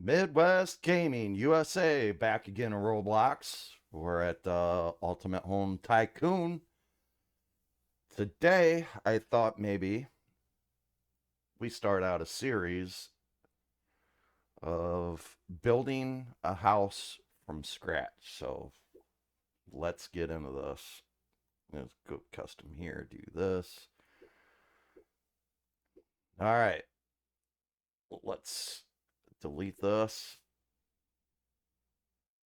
Midwest Gaming USA back again in Roblox. We're at Ultimate Home Tycoon. Today, I thought maybe we start out a series of building a house from scratch. So let's get into this. Let's go custom here, do this. All right, let's delete this.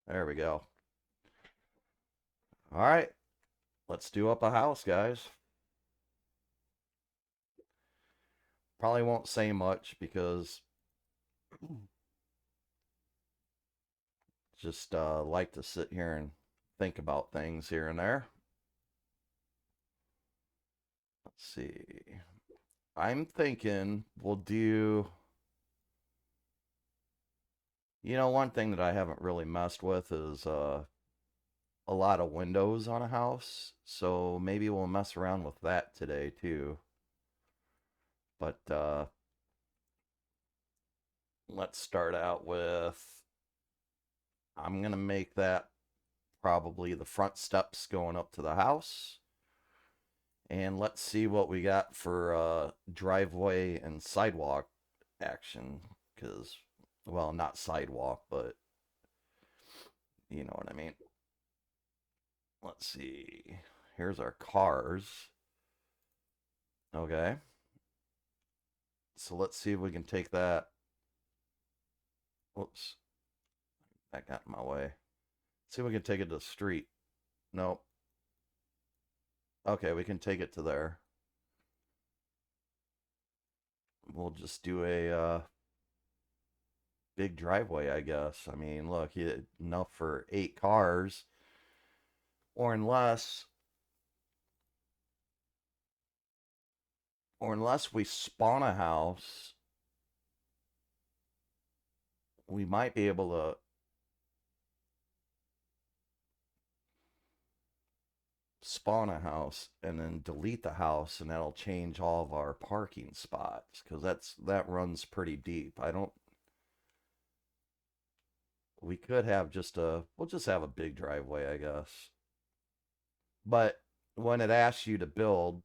There we go. All right, let's do up a house, guys. Probably won't say much because just like to sit here and think about things here and there. Let's see. I'm thinking we'll do, one thing that I haven't really messed with is a lot of windows on a house. So maybe we'll mess around with that today too. But let's start out with, I'm going to make that probably the front steps going up to the house. And let's see what we got for driveway and sidewalk action. Because, well, not sidewalk, but you know what I mean. Let's see. Here's our cars. Okay. So let's see if we can take that. Whoops. That got in my way. See if we can take it to the street. Nope. Okay, we can take it to there. We'll just do a big driveway, I guess. I mean, look, enough for 8 cars or unless we spawn a house, we might be able to spawn a house and then delete the house, and that'll change all of our parking spots because that runs pretty deep. I don't We could have we'll just have a big driveway, I guess. But when it asks you to build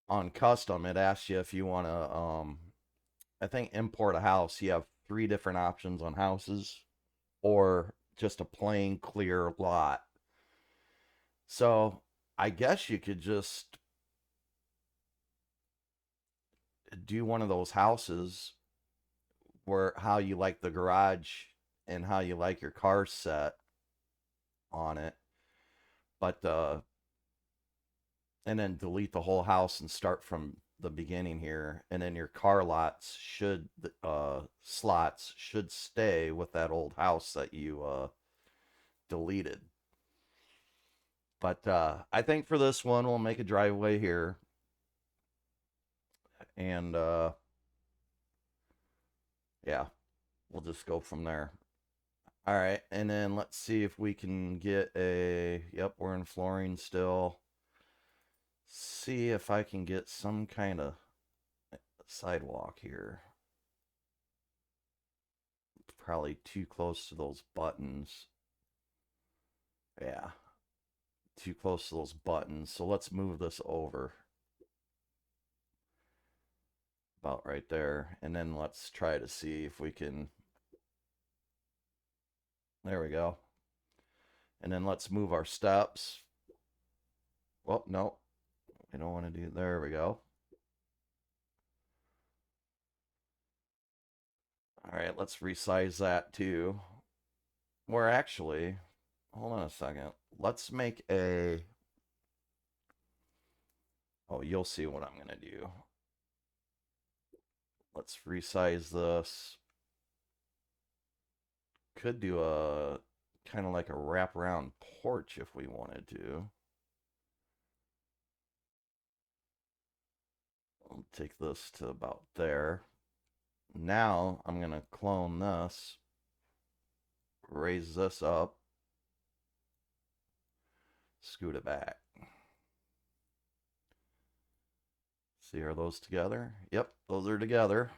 on custom, it asks you if you want to I think import a house. You have 3 different options on houses or just a plain clear lot. So I guess you could just do one of those houses where how you like the garage and how you like your car set on it. But and then delete the whole house and start from the beginning here, and then your car slots should stay with that old house that you deleted. But I think for this one we'll make a driveway here, and yeah, we'll just go from there. All right, and then let's see if we can get yep, we're in flooring still. See if I can get some kind of sidewalk here. Probably too close to those buttons. Yeah, too close to those buttons. So let's move this over. About right there. And then let's try to see if we can. There we go. And then let's move our steps. Well, no, we don't want to do. There we go. All right, let's resize that too. We're actually, hold on a second. Let's make a. Oh, you'll see what I'm going to do. Let's resize this. Could do a kind of like a wraparound porch if we wanted to. I'll take this to about there. Now I'm going to clone this, raise this up, scoot it back. See, are those together? Yep, those are together.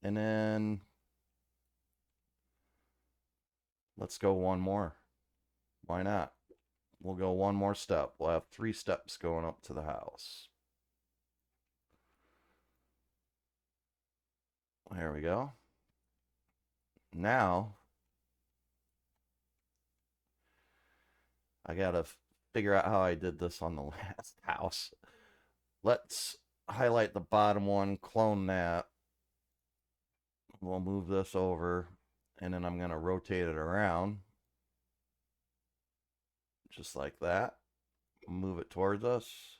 And then let's go one more. Why not? We'll go one more step. We'll have 3 steps going up to the house. There we go. Now, I gotta figure out how I did this on the last house. Let's highlight the bottom one, clone that. We'll move this over, and then I'm gonna rotate it around. Just like that. Move it towards us.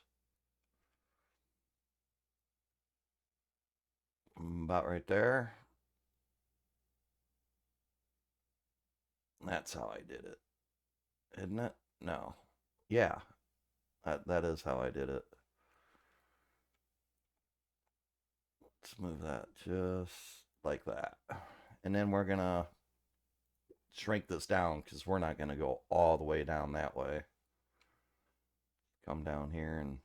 About right there. That's how I did it. Isn't it? No. Yeah. That is how I did it. Let's move that just like that. And then we're going to shrink this down because we're not going to go all the way down that way. Come down here and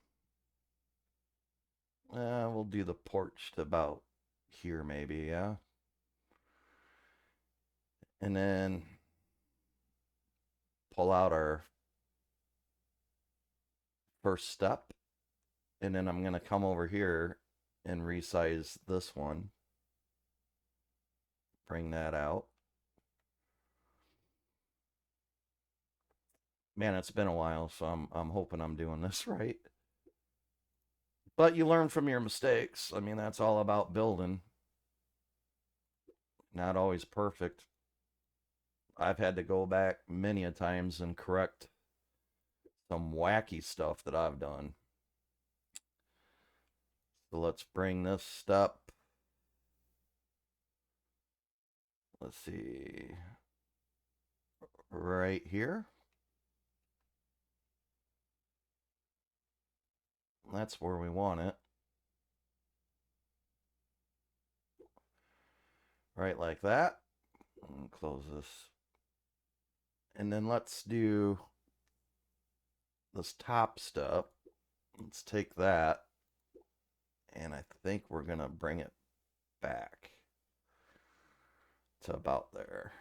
we'll do the porch to about here maybe, yeah. And then pull out our first step. And then I'm going to come over here and resize this one. Bring that out. Man, it's been a while, so I'm hoping I'm doing this right. But you learn from your mistakes. I mean, that's all about building. Not always perfect. I've had to go back many a times and correct some wacky stuff that I've done. So let's bring this step. Let's see. Right here. That's where we want it. Right like that. And close this. And then let's do this top step. Let's take that. And I think we're going to bring it back to about there.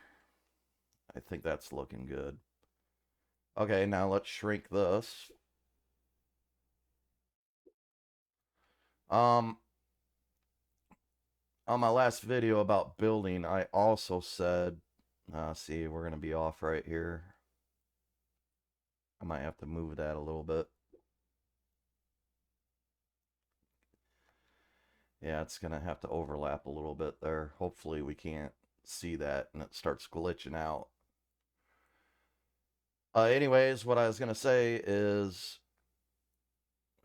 I think that's looking good. Okay, now let's shrink this. On my last video about building, I also said, see, we're going to be off right here. I might have to move that a little bit. Yeah, it's going to have to overlap a little bit there. Hopefully we can't see that and it starts glitching out. Anyways, what I was going to say is,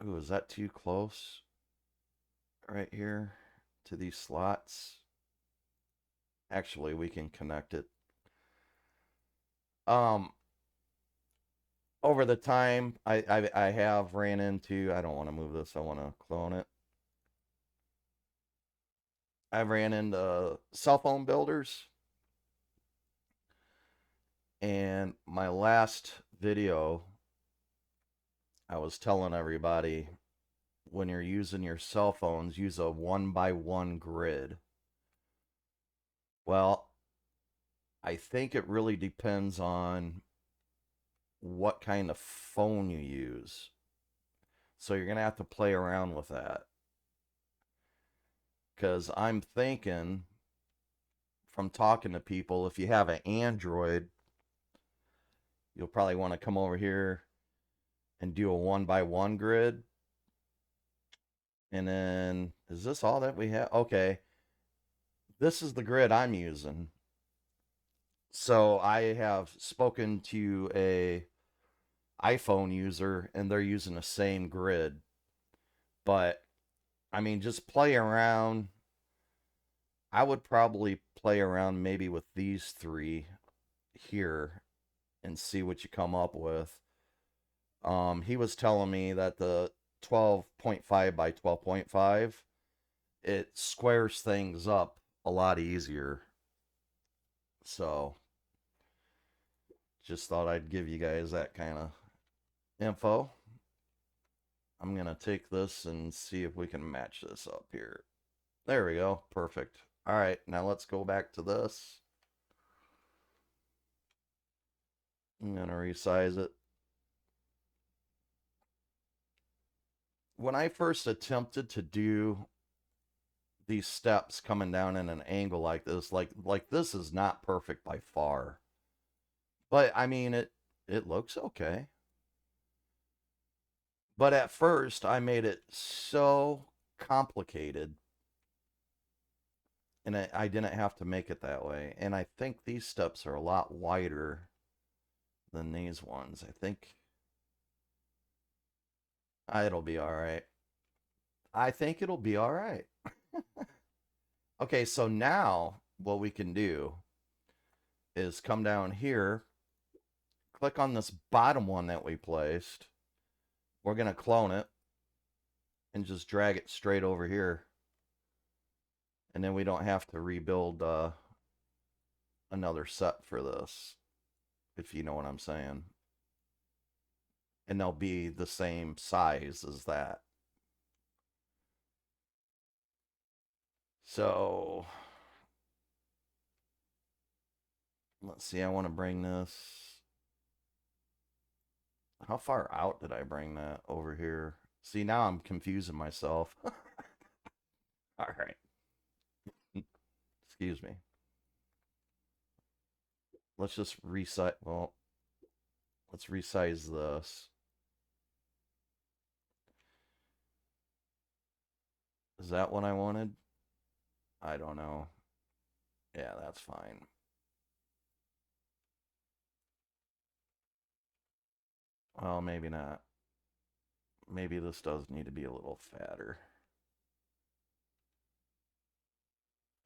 ooh, is that too close? Right here to these slots. Actually, we can connect it. Over the time, I have ran into, I don't want to move this, I want to clone it. I've ran into cell phone builders. And my last video, I was telling everybody, when you're using your cell phones, use a 1x1 grid. Well, I think it really depends on what kind of phone you use. So you're going to have to play around with that. Because I'm thinking, from talking to people, if you have an Android, you'll probably want to come over here and do a 1x1 grid. And then, is this all that we have? Okay. This is the grid I'm using. So I have spoken to a iPhone user and they're using the same grid. But I mean, just play around. I would probably play around maybe with these 3 here and see what you come up with. He was telling me that the 12.5 by 12.5, it squares things up a lot easier. So just thought I'd give you guys that kind of info. I'm going to take this and see if we can match this up here. There we go. Perfect. All right, now let's go back to this. I'm going to resize it. When I first attempted to do these steps coming down in an angle like this, like this is not perfect by far. But I mean it looks okay. But at first I made it so complicated and I didn't have to make it that way. And I think these steps are a lot wider than these ones. I think it'll be all right. I think it'll be all right. Okay, so now what we can do is come down here, click on this bottom one that we placed. We're going to clone it and just drag it straight over here. And then we don't have to rebuild another set for this, if you know what I'm saying. And they'll be the same size as that. So let's see, I want to bring this. How far out did I bring that over here? See, now I'm confusing myself. All right. Excuse me. Let's just resize. Well, let's resize this. Is that what I wanted? I don't know. Yeah, that's fine. Well, maybe not. Maybe this does need to be a little fatter.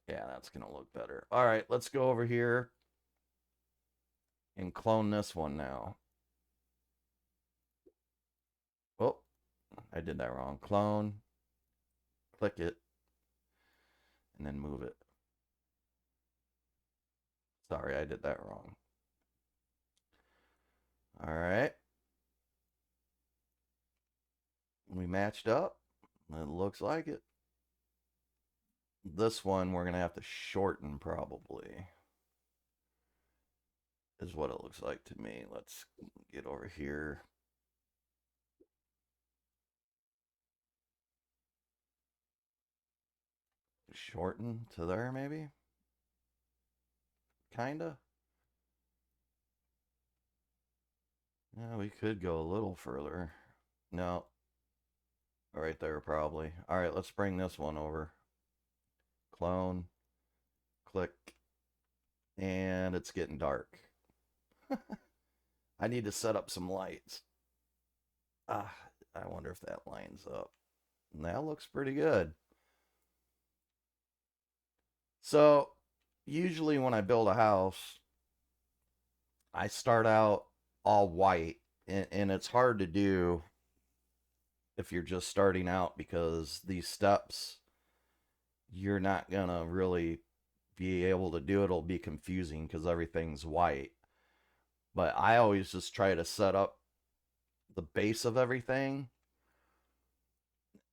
Yeah, that's going to look better. All right, let's go over here and clone this one now. Oh, I did that wrong. Clone, click it, and then move it. Sorry, I did that wrong. All right. We matched up. It looks like it. This one we're going to have to shorten probably. Is what it looks like to me. Let's get over here. Shorten to there, maybe? Kinda? Yeah, we could go a little further. No. Right there, probably. All right, let's bring this one over. Clone. Click. And it's getting dark. I need to set up some lights. Ah, I wonder if that lines up. That looks pretty good. So, usually when I build a house, I start out all white, and it's hard to do if you're just starting out because these steps, you're not gonna really be able to do it. It'll be confusing because everything's white. But I always just try to set up the base of everything.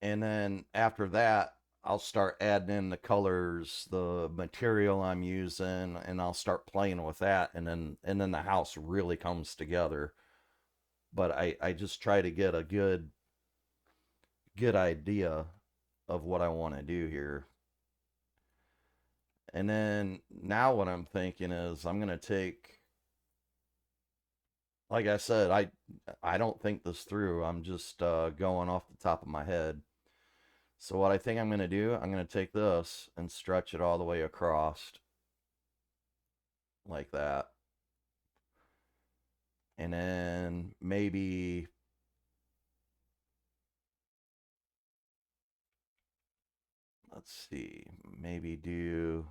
And then after that, I'll start adding in the colors, the material I'm using, and I'll start playing with that. And then the house really comes together. But I just try to get a good idea of what I want to do here. And then now what I'm thinking is I'm going to take, like I said, I don't think this through. I'm just going off the top of my head. So what I think I'm going to do, I'm going to take this and stretch it all the way across like that. And then maybe let's see, maybe do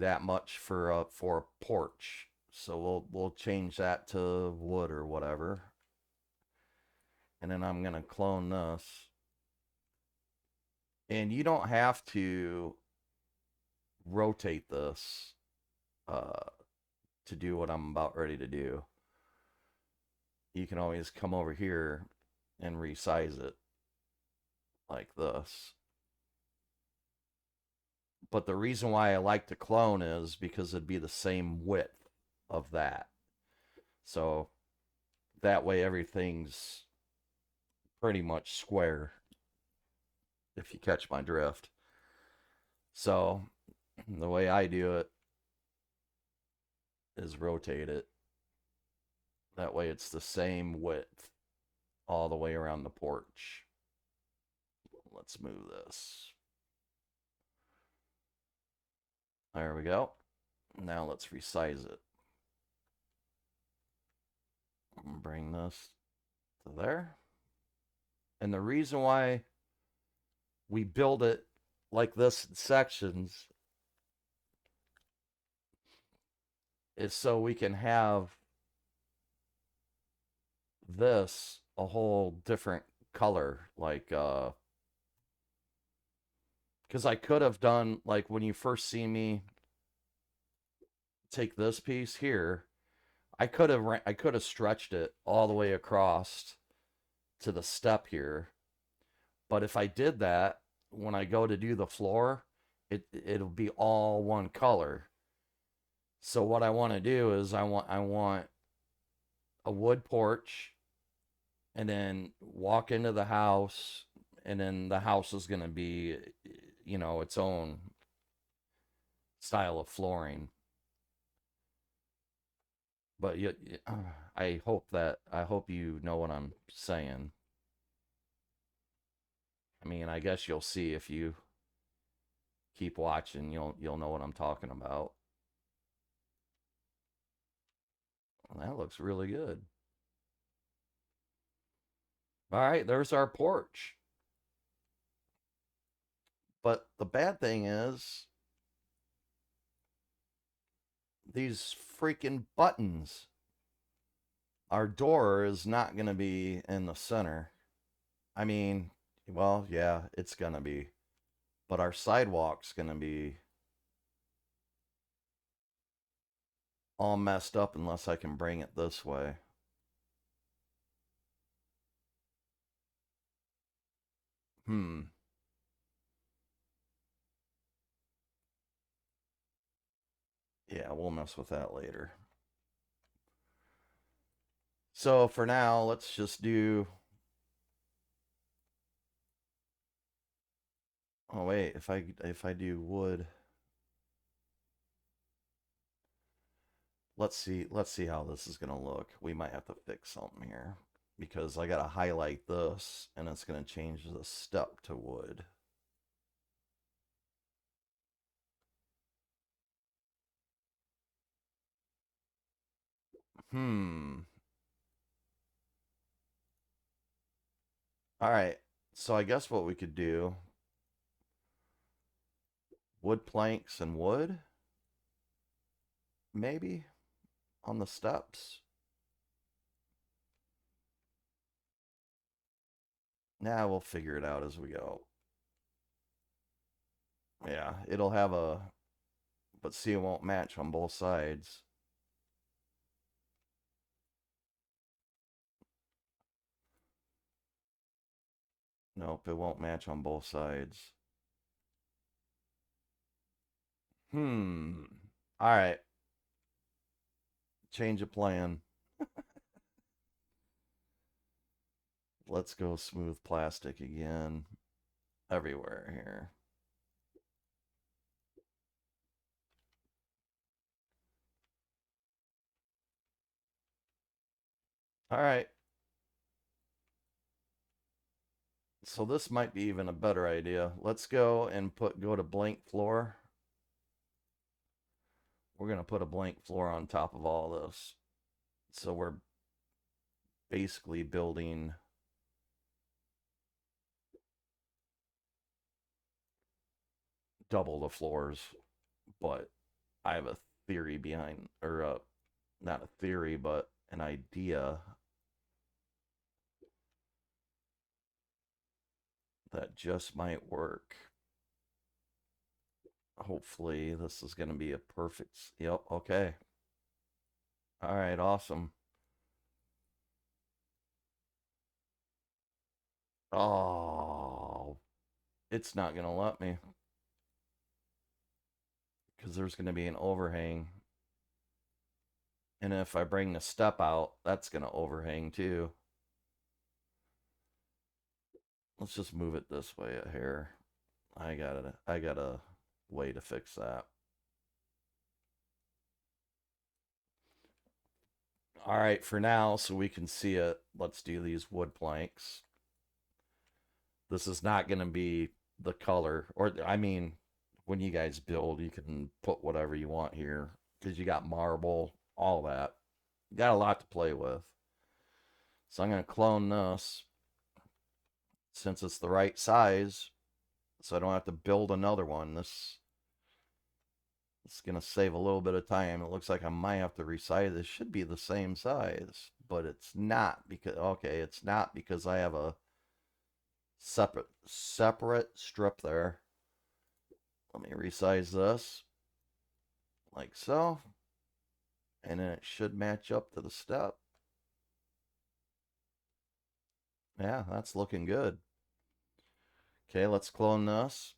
that much for a porch. So we'll change that to wood or whatever. And then I'm going to clone this. And you don't have to rotate this to do what I'm about ready to do. You can always come over here and resize it. like this. But the reason why I like to clone is because it'd be the same width of that. So that way everything's pretty much square, if you catch my drift. So the way I do it is rotate it. That way it's the same width all the way around the porch. Let's move this. There we go. Now let's resize it. Bring this to there. And the reason why we build it like this in sections is so we can have this a whole different color, like because I could have done, like, when you first see me take this piece here, I could have stretched it all the way across to the step here. But if I did that, when I go to do the floor, it'll be all one color. So what I want to do is I want a wood porch, and then walk into the house, and then the house is going to be, its own style of flooring. But I hope you know what I'm saying. I mean, I guess you'll see if you keep watching. You'll know what I'm talking about. Well, that looks really good. All right, there's our porch. But the bad thing is these freaking buttons. Our door is not going to be in the center. I mean, well, yeah, it's going to be. But our sidewalk's going to be all messed up unless I can bring it this way. Yeah, we'll mess with that later. So for now, let's just do... Oh wait, if I do wood, let's see how this is gonna look. We might have to fix something here because I gotta highlight this, and it's gonna change the step to wood. All right. So I guess what we could do, wood planks and wood, maybe, on the steps. Nah, we'll figure it out as we go. Yeah, it'll have a... But see, it won't match on both sides. Nope, it won't match on both sides. All right. Change of plan. Let's go smooth plastic again. Everywhere here. All right. So this might be even a better idea. Let's go and go to blank floor. We're going to put a blank floor on top of all this. So we're basically building double the floors, but I have a theory behind, or not a theory, but an idea that just might work. Hopefully this is going to be a perfect... Yep, okay. All right, awesome. Oh, It's not going to let me because there's going to be an overhang. And if I bring the step out, that's going to overhang too. Let's just move it this way a hair. I got a way to fix that. All right, for now, so we can see it, let's do these wood planks. This is not going to be the color, or I mean, when you guys build, you can put whatever you want here because you got marble, all that. You got a lot to play with. So I'm going to clone this since it's the right size, so I don't have to build another one. This is going to save a little bit of time. It looks like I might have to resize. This should be the same size, but it's not because, okay, it's not because I have a separate strip there. Let me resize this like so, and then it should match up to the step. Yeah, that's looking good. Okay, let's clone this.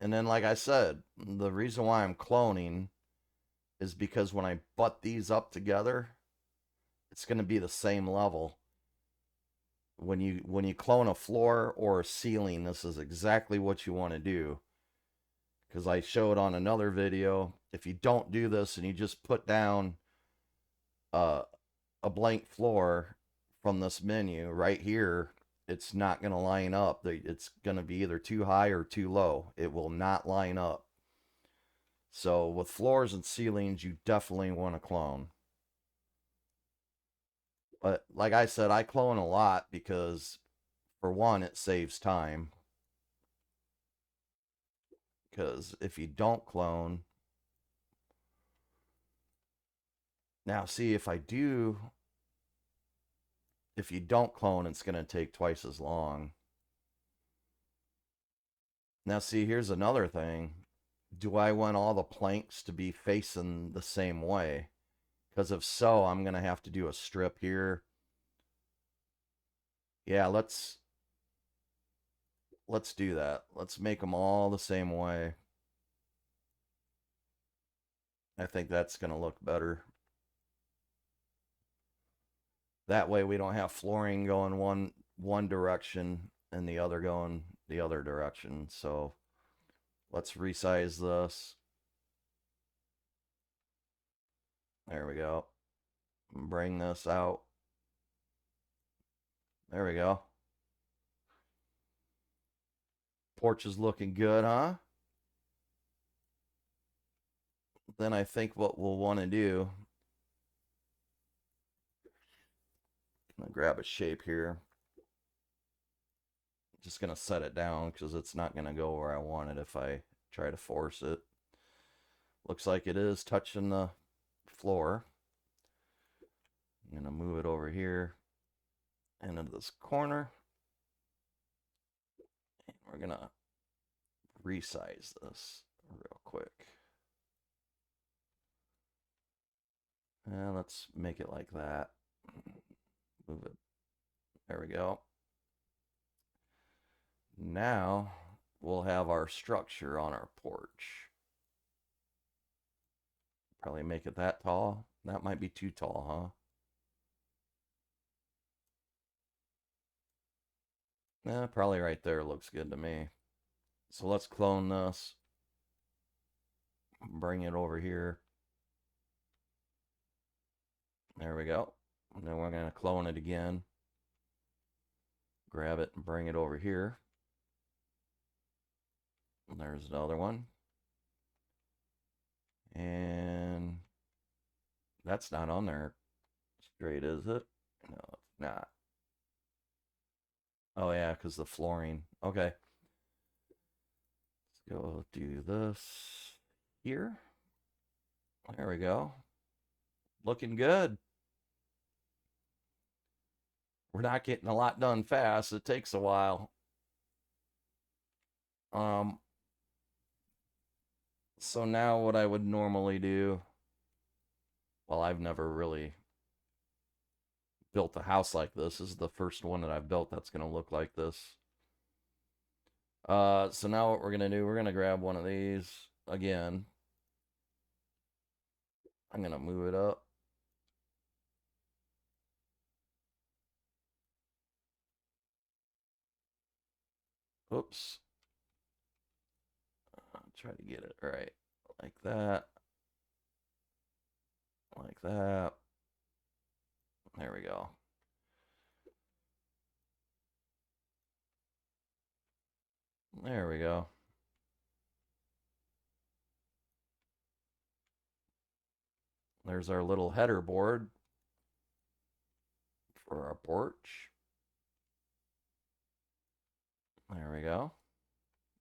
And then, like I said, the reason why I'm cloning is because when I butt these up together, it's going to be the same level. When you clone a floor or a ceiling, this is exactly what you want to do. Because I showed on another video, if you don't do this and you just put down a blank floor from this menu right here, it's not going to line up. It's going to be either too high or too low. It will not line up. So with floors and ceilings, you definitely want to clone. But like I said, I clone a lot because, for one, it saves time. Because if you don't clone, now see, if you don't clone, it's going to take twice as long. Now see, here's another thing. Do I want all the planks to be facing the same way? Because if so, I'm going to have to do a strip here. Yeah, let's do that. Let's make them all the same way. I think that's going to look better. That way we don't have flooring going one direction and the other going the other direction. So let's resize this. There we go. Bring this out. There we go. Porch is looking good, huh? Then I think what we'll want to do, I'm gonna grab a shape here. Just gonna set it down because it's not gonna go where I want it if I try to force it. Looks like it is touching the floor. I'm gonna move it over here and into this corner. And we're gonna resize this real quick. Let's make it like that. Move it. There we go. Now we'll have our structure on our porch. Probably make it that tall. That might be too tall, huh? Probably right there looks good to me. So let's clone this. Bring it over here. There we go. And then we're going to clone it again. Grab it and bring it over here. And there's another one. And that's not on there straight, is it? No, it's not. Oh, yeah, because the flooring. Okay. Let's go do this here. There we go. Looking good. We're not getting a lot done fast. It takes a while. So now what I would normally do, well, I've never really built a house like this. This is the first one that I've built that's going to look like this. So now what we're going to do, we're going to grab one of these again. I'm going to move it up. Oops. I'll try to get it right. Like that. Like that. There we go. There we go. There's our little header board for our porch. There we go.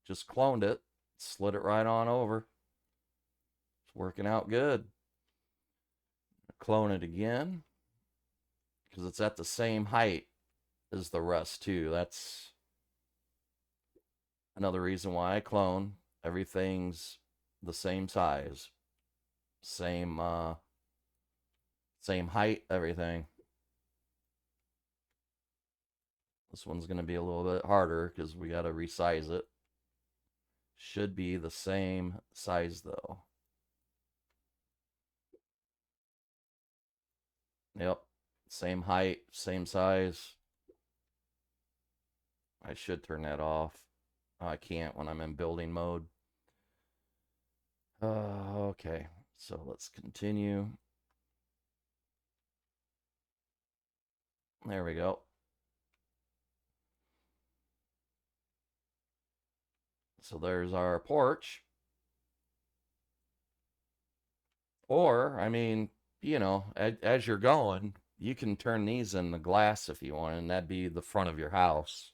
Just cloned it. Slid it right on over. It's working out good. Clone it again. Because it's at the same height as the rest too. That's another reason why I clone. Everything's the same size. Same same height, everything. This one's going to be a little bit harder because we got to resize it. Should be the same size though. Yep. Same height, same size. I should turn that off. I can't when I'm in building mode. Okay. So let's continue. There we go. So there's our porch. Or, I mean, you know, as you're going, you can turn these into glass if you want, and that'd be the front of your house.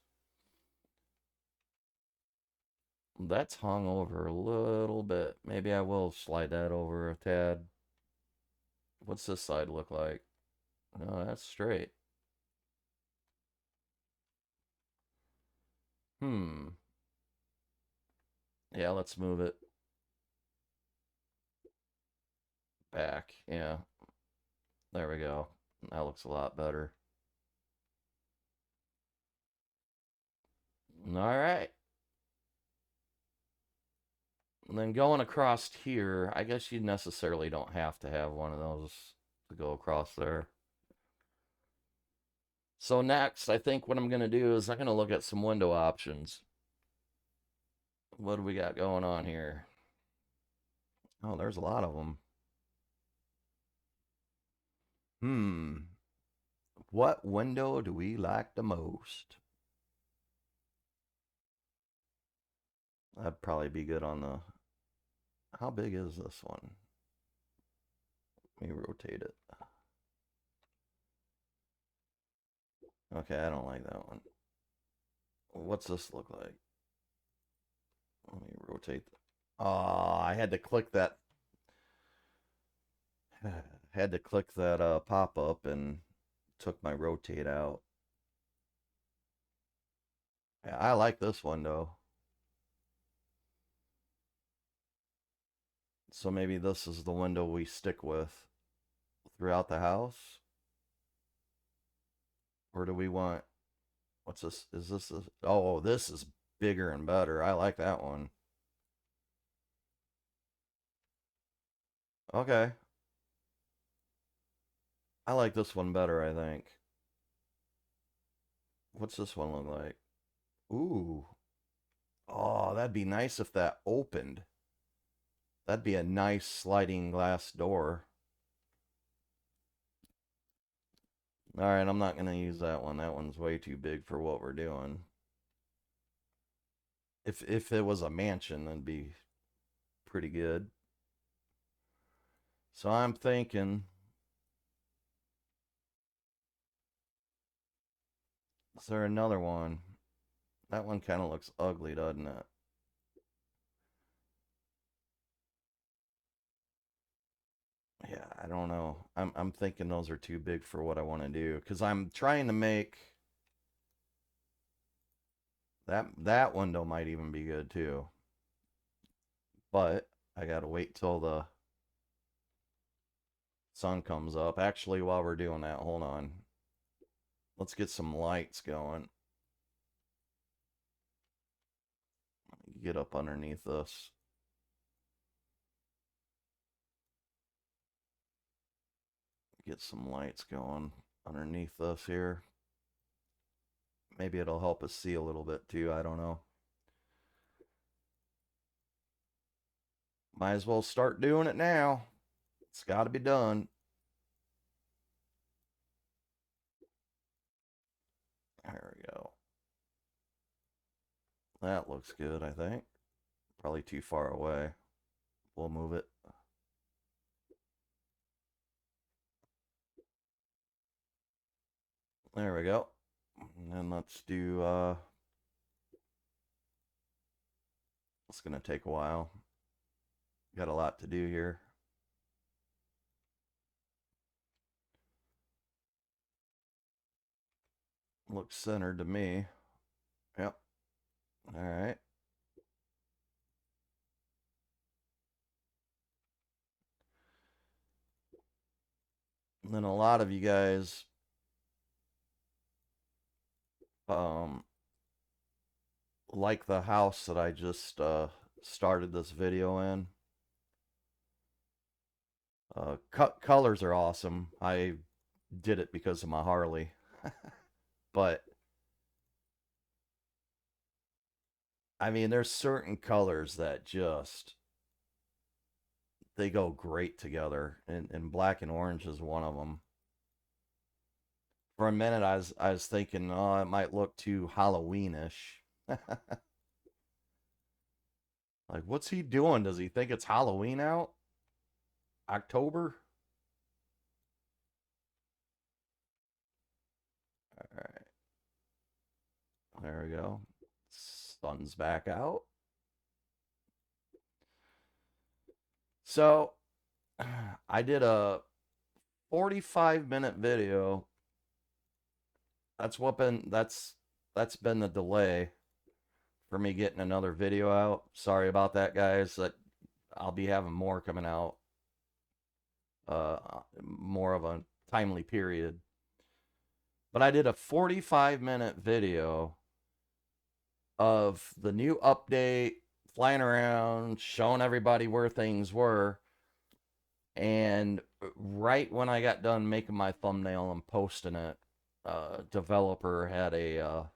That's hung over a little bit. Maybe I will slide that over a tad. What's this side look like? No, that's straight. Yeah, let's move it back. Yeah. There we go. That looks a lot better. All right. And then going across here, I guess you necessarily don't have to have one of those to go across there. So next, I think what I'm going to do is I'm going to look at some window options. What do we got going on here? Oh, there's a lot of them. What window do we like the most? That'd probably be good on the... How big is this one? Let me rotate it. Okay, I don't like that one. What's this look like? Let me rotate. Oh, I had to click that. Had to click that pop up and took my rotate out. Yeah, I like this one though. So maybe this is the window we stick with throughout the house. Or do we want... What's this? Is this a... Oh, this is bigger and better. I like that one. Okay. I like this one better, I think. What's this one look like? Ooh. Oh, that'd be nice if that opened. That'd be a nice sliding glass door. All right, I'm not going to use that one. That one's way too big for what we're doing. If it was a mansion, that'd be pretty good. So I'm thinking... Is there another one? That one kind of looks ugly, doesn't it? Yeah, I don't know. I'm thinking those are too big for what I want to do because I'm trying to make that window might even be good too. But I gotta wait till the sun comes up. Actually, while we're doing that, hold on. Let's get some lights going. get up underneath this. Get some lights going underneath this here. Maybe it'll help us see a little bit too. I don't know. Might as well start doing it now. It's got to be done. There we go. That looks good, I think. Probably too far away. We'll move it. There we go. And then let's do, it's going to take a while. Got a lot to do here. Looks centered to me. Yep. All right. And then a lot of you guys like the house that I just started this video in. Colors are awesome. I did it because of my Harley. But I mean, there's certain colors that just they go great together, and black and orange is one of them. For a minute, I was thinking, oh, it might look too Halloweenish. Like, what's he doing? Does he think it's Halloween out? October? All right. There we go. Sun's back out. So, I did a 45-minute video. That's been the delay for me getting another video out. Sorry about that, guys. I'll be having more coming out. More of a timely period. But I did a 45-minute video of the new update, flying around, showing everybody where things were. And right when I got done making my thumbnail and posting it, developer had a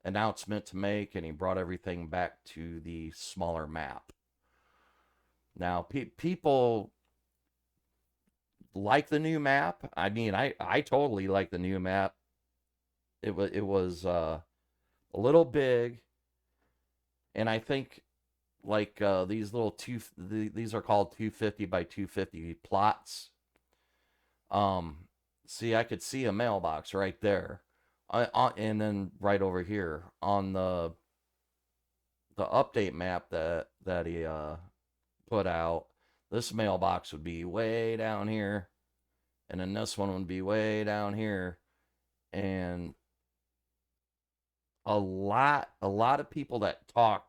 announcement to make, and he brought everything back to the smaller map. Now, people like the new map. I mean, I totally like the new map. It was a little big, and I think like these little these are called 250 by 250 plots. See, I could see a mailbox right there, and then right over here on the update map that he put out. This mailbox would be way down here, and then this one would be way down here, and a lot of people that talk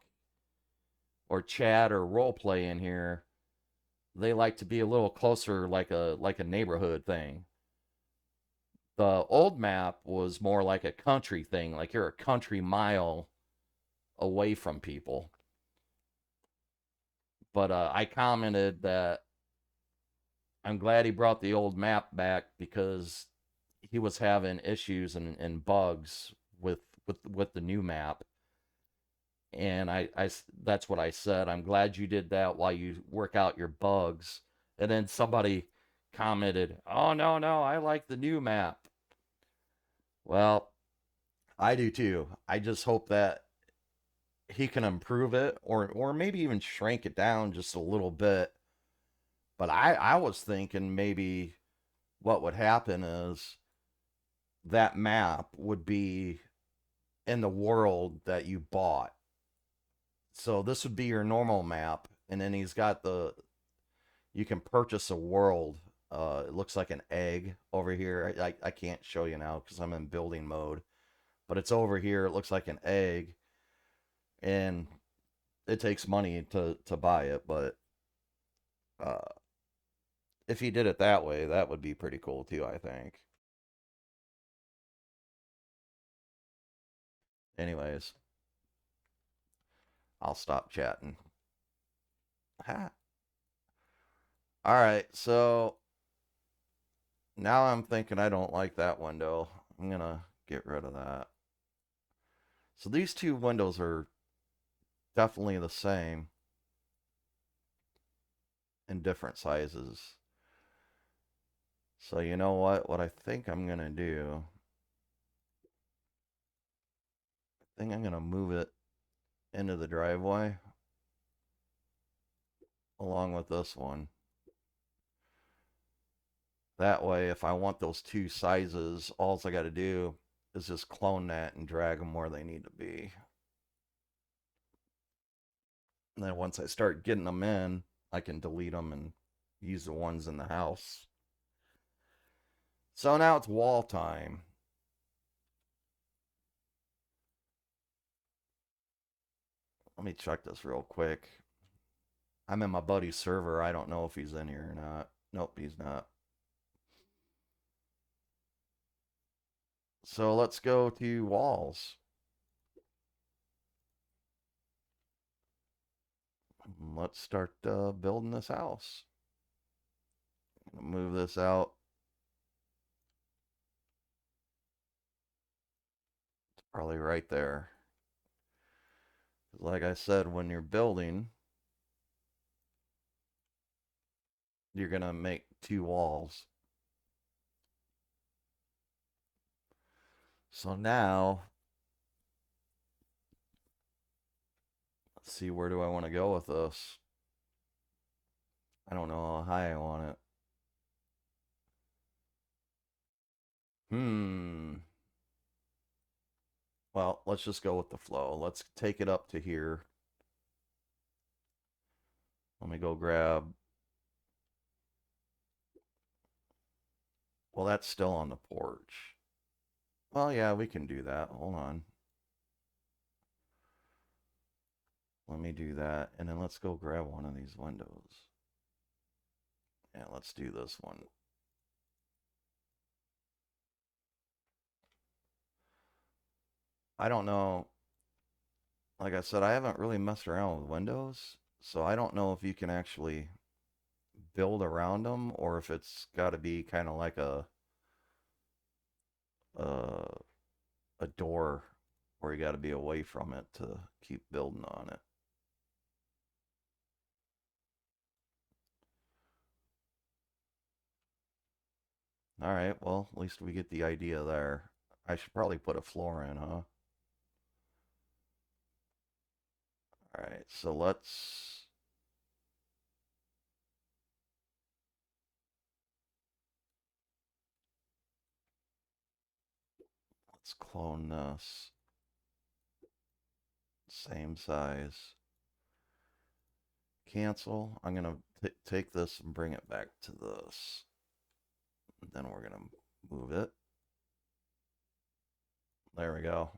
or chat or role play in here, they like to be a little closer, like a neighborhood thing. The old map was more like a country thing, like you're a country mile away from people. But I commented that I'm glad he brought the old map back because he was having issues and bugs with the new map. And I that's what I said. I'm glad you did that while you work out your bugs. And then somebody commented, "Oh no, I like the new map." Well, I do too. I just hope that he can improve it, or maybe even shrink it down just a little bit. But I was thinking maybe what would happen is that map would be in the world that you bought. So this would be your normal map, and then he's got you can purchase a world. It looks like an egg over here. I can't show you now because I'm in building mode, but it's over here. It looks like an egg, and it takes money to buy it. But if he did it that way, that would be pretty cool too, I think. Anyways, I'll stop chatting. Ha. All right, so now I'm thinking I don't like that window. I'm gonna get rid of that. So these two windows are definitely the same in different sizes. So you know what? What I think I'm gonna do, I think I'm gonna move it into the driveway along with this one. That way, if I want those two sizes, all I got to do is just clone that and drag them where they need to be. And then once I start getting them in, I can delete them and use the ones in the house. So now it's wall time. Let me check this real quick. I'm in my buddy's server. I don't know if he's in here or not. Nope, he's not. So let's go to walls. Let's start building this house. Move this out. It's probably right there. Like I said, when you're building, you're going to make two walls. So now, let's see, where do I want to go with this? I don't know how high I want it. Well, let's just go with the flow. Let's take it up to here. Let me go grab. Well, that's still on the porch. Well, yeah, we can do that. Hold on. Let me do that. And then let's go grab one of these windows. Yeah, let's do this one. I don't know. Like I said, I haven't really messed around with windows, so I don't know if you can actually build around them or if it's got to be kind of like uh, a door where you got to be away from it to keep building on it. All right, well, at least we get the idea there. I should probably put a floor in, huh? All right, so let's clone this. Same size. Cancel. I'm going to take this and bring it back to this. Then we're going to move it. There we go.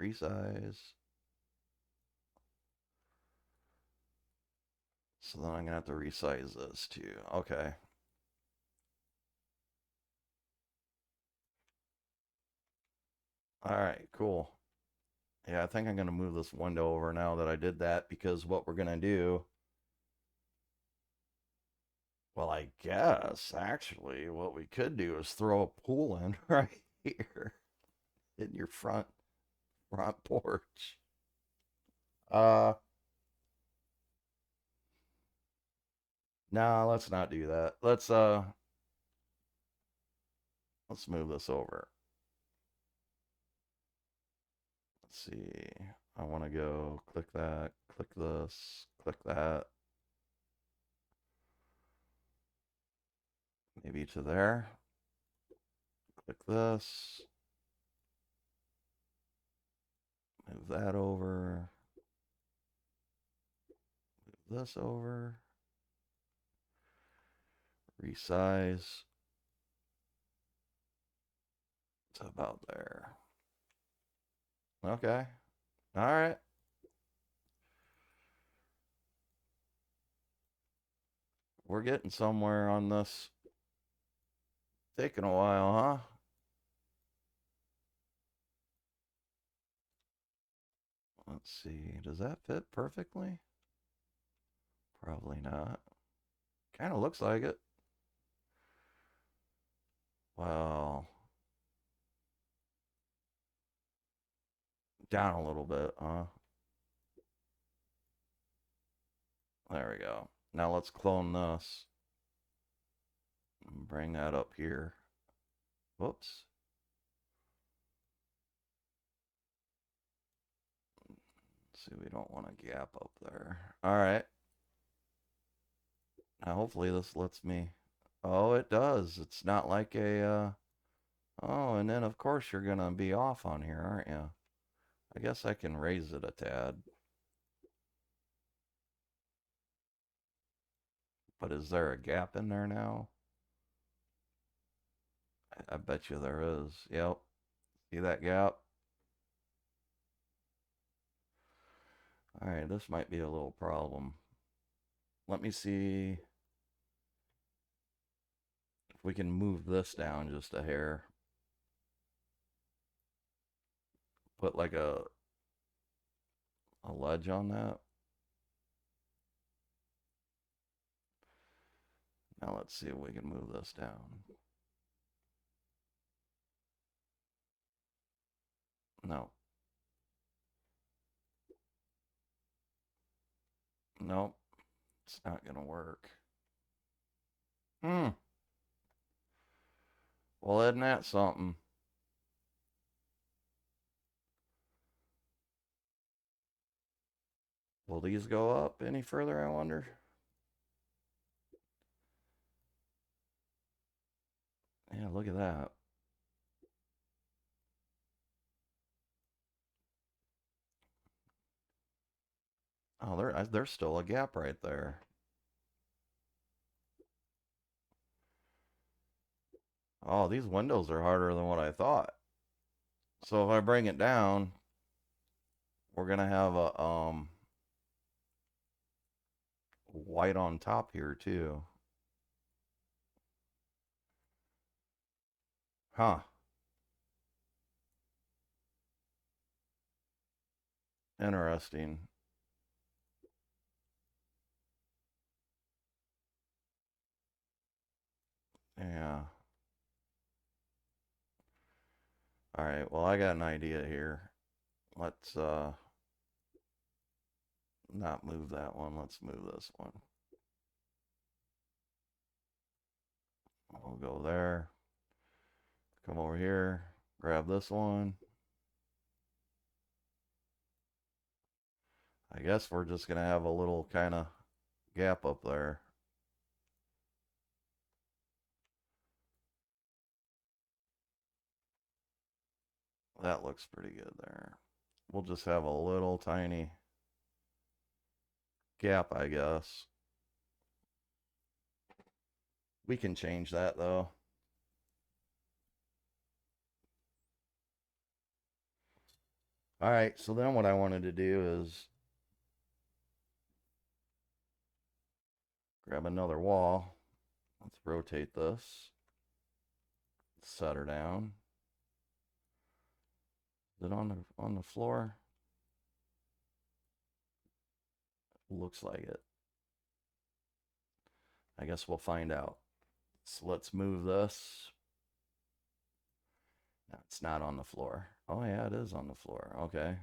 Resize. So then I'm going to have to resize this too. Okay. All right, cool. Yeah, I think I'm going to move this window over now that I did that, because what we're going to do, well, I guess actually what we could do is throw a pool in right here in your front porch. Uh no, let's not do that. Let's move this over. Let's see. I want to go click that, click this, click that. Maybe to there. Click this. Move that over. Move this over. Resize to about there. Okay. All right. We're getting somewhere on this. Taking a while, huh? Let's see. Does that fit perfectly? Probably not. Kind of looks like it. Well, down a little bit, huh? There we go. Now let's clone this. Bring that up here. Whoops. See, we don't want a gap up there. All right. Now hopefully this lets me. Oh, it does. It's not like a. Oh, and then of course you're gonna be off on here, aren't you? I guess I can raise it a tad. But is there a gap in there now? I bet you there is. Yep. See that gap? All right, this might be a little problem. Let me see if we can move this down just a hair. Put like a ledge on that. Now let's see if we can move this down. No. Nope. It's not going to work. Well, isn't that something? Will these go up any further, I wonder? Yeah, look at that. Oh, there's still a gap right there. Oh, these windows are harder than what I thought. So if I bring it down, we're gonna have a white on top here too. Huh. Interesting. Yeah. All right. Well, I got an idea here. Let's not move that one. Let's move this one. We'll go there. Come over here. Grab this one. I guess we're just going to have a little kind of gap up there. That looks pretty good there. We'll just have a little tiny gap, I guess. We can change that though. All right, so then what I wanted to do is grab another wall. Let's rotate this. Set her down. Is it on the floor? Looks like it. I guess we'll find out. So let's move this. No, it's not on the floor. Oh yeah, it is on the floor. Okay.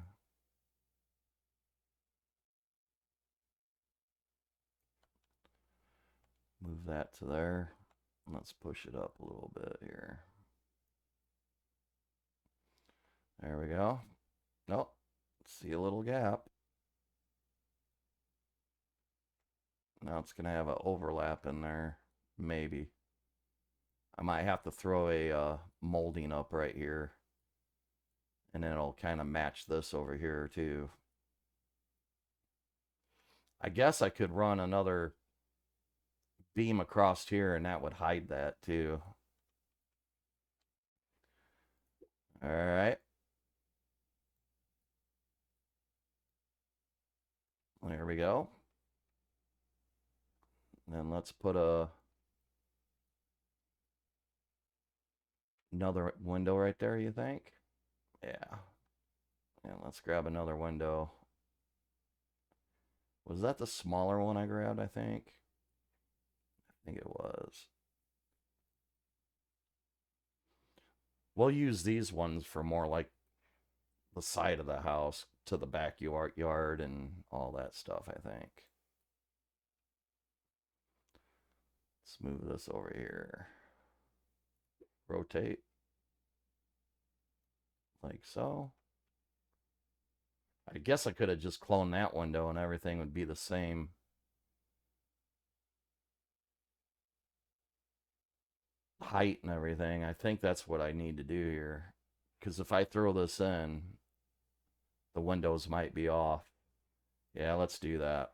Move that to there. Let's push it up a little bit here. There we go. Nope. See a little gap. Now it's going to have an overlap in there. Maybe. I might have to throw a molding up right here. And then it'll kind of match this over here too. I guess I could run another beam across here and that would hide that too. All right. There we go. Then let's put another window right there, you think? Yeah. And let's grab another window Was that the smaller one I grabbed, I think? I think it was. We'll use these ones for more like the side of the house to the backyard and all that stuff, I think. Let's move this over here. Rotate. Like so. I guess I could have just cloned that window and everything would be the same. Height and everything. I think that's what I need to do here. Because if I throw this in, the windows might be off. Yeah, let's do that.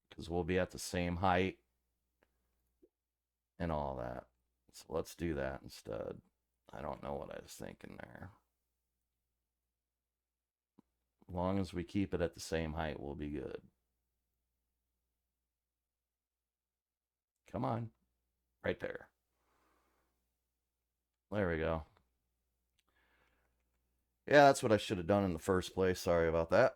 Because we'll be at the same height and all that. So let's do that instead. I don't know what I was thinking there. As long as we keep it at the same height, we'll be good. Come on. Right there. There we go. Yeah, that's what I should have done in the first place. Sorry about that.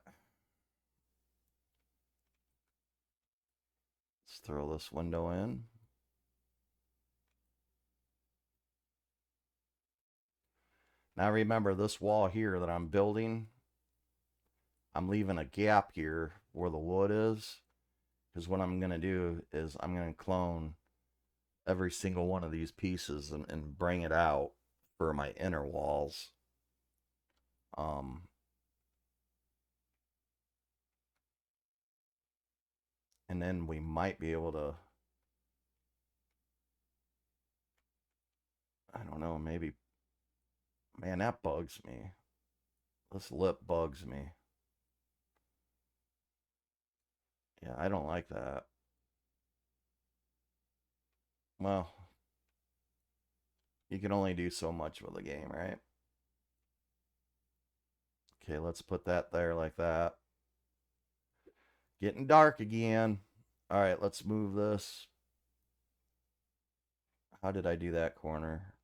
Let's throw this window in. Now remember, this wall here that I'm building, I'm leaving a gap here where the wood is. Because what I'm going to do is I'm going to clone every single one of these pieces and bring it out for my inner walls. And then we might be able to, I don't know, maybe, man, that bugs me. This lip bugs me. Yeah, I don't like that. Well, you can only do so much with a game, right? Okay, let's put that there like that. Getting dark again. All right, let's move this. How did I do that corner?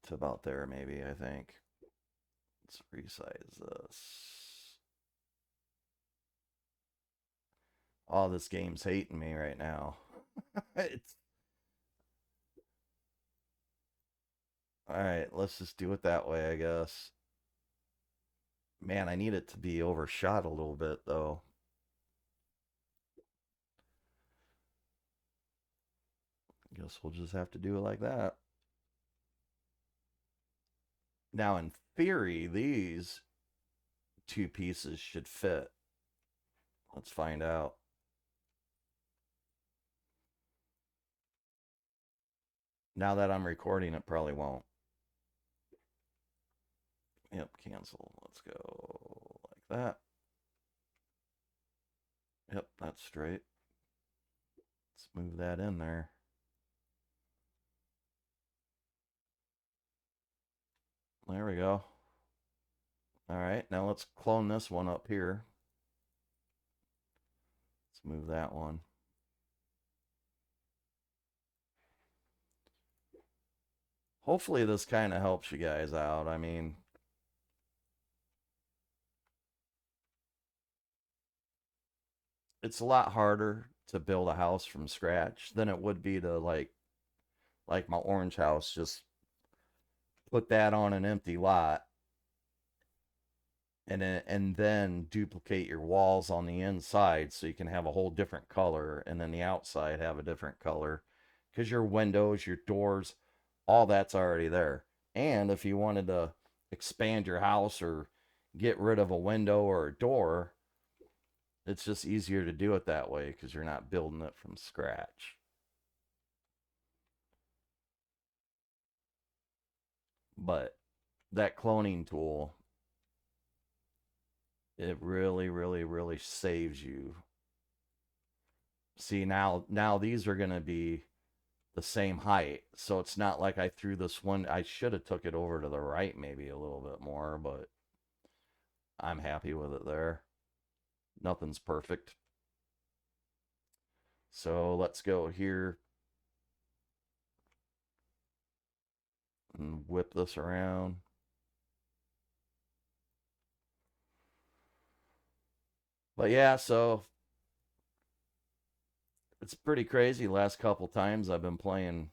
It's about there, maybe, I think. Let's resize this. Oh, this game's hating me right now. It's all right. Let's just do it that way, I guess. Man, I need it to be overshot a little bit, though. Guess we'll just have to do it like that. Now, in theory, these two pieces should fit. Let's find out. Now that I'm recording, it probably won't. Yep, cancel. Let's go like that. Yep, that's straight. Let's move that in there. There we go. All right, now let's clone this one up here. Let's move that one. Hopefully this kind of helps you guys out. I mean, it's a lot harder to build a house from scratch than it would be to like my orange house, just put that on an empty lot and then duplicate your walls on the inside so you can have a whole different color, and then the outside have a different color because your windows, your doors, all that's already there. And if you wanted to expand your house or get rid of a window or a door, it's just easier to do it that way because you're not building it from scratch. But that cloning tool, it really, really, really saves you. See, now these are going to be the same height, so it's not like I threw this one. I should have took it over to the right maybe a little bit more, but I'm happy with it there. Nothing's perfect. So let's go here and whip this around. But yeah, so it's pretty crazy. Last couple times I've been playing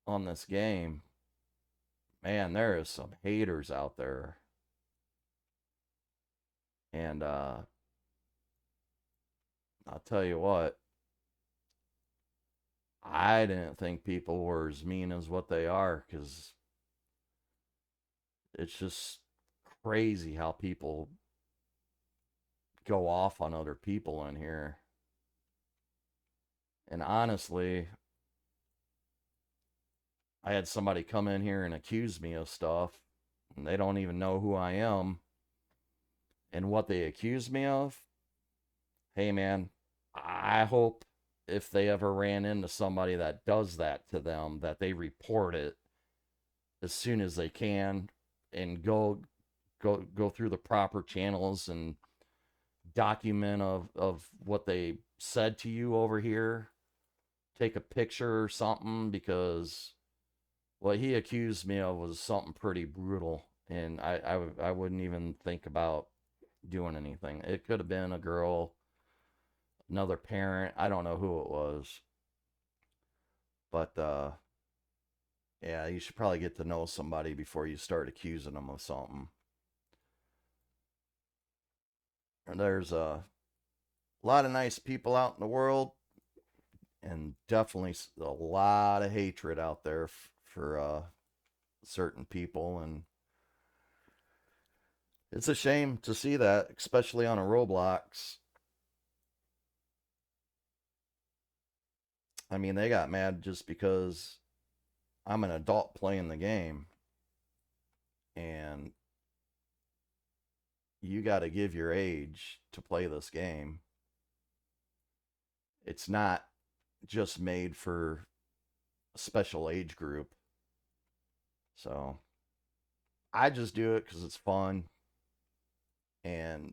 on this game, man, there is some haters out there. And I'll tell you what, I didn't think people were as mean as what they are, because it's just crazy how people go off on other people in here. And honestly, I had somebody come in here and accuse me of stuff, and they don't even know who I am. And what they accuse me of, hey man, I hope if they ever ran into somebody that does that to them, that they report it as soon as they can, and go through the proper channels and document of what they said to you over here. Take a picture or something, because what he accused me of was something pretty brutal, and I wouldn't even think about doing anything. It could have been a girl, another parent. I don't know who it was, but yeah, you should probably get to know somebody before you start accusing them of something. And there's a lot of nice people out in the world, and definitely a lot of hatred out there for certain people, and it's a shame to see that, especially on a Roblox. I mean, they got mad just because I'm an adult playing the game, and you got to give your age to play this game. It's not just made for a special age group. So I just do it because it's fun. And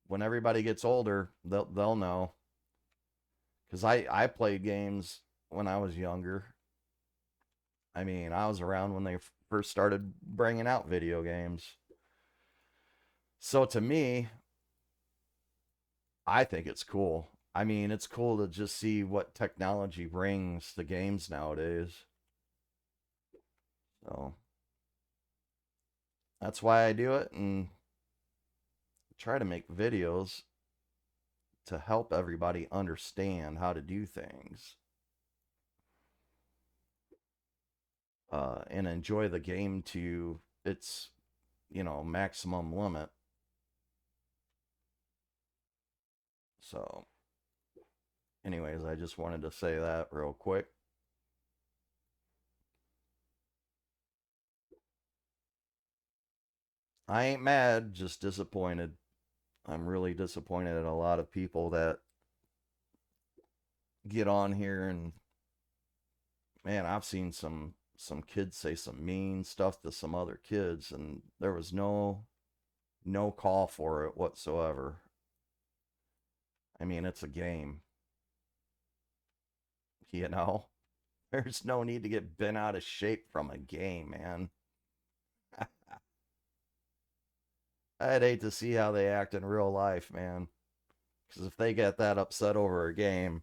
when everybody gets older, they'll know. Because I played games when I was younger. I mean, I was around when they first started bringing out video games. So to me, I think it's cool. I mean, it's cool to just see what technology brings to games nowadays. So that's why I do it, and try to make videos to help everybody understand how to do things, and enjoy the game to its, maximum limit. So, anyways, I just wanted to say that real quick. I ain't mad, just disappointed. I'm really disappointed at a lot of people that get on here, and man, I've seen some kids say some mean stuff to some other kids, and there was no call for it whatsoever. I mean, it's a game, you know. There's no need to get bent out of shape from a game, man. I'd hate to see how they act in real life, man. Because if they get that upset over a game,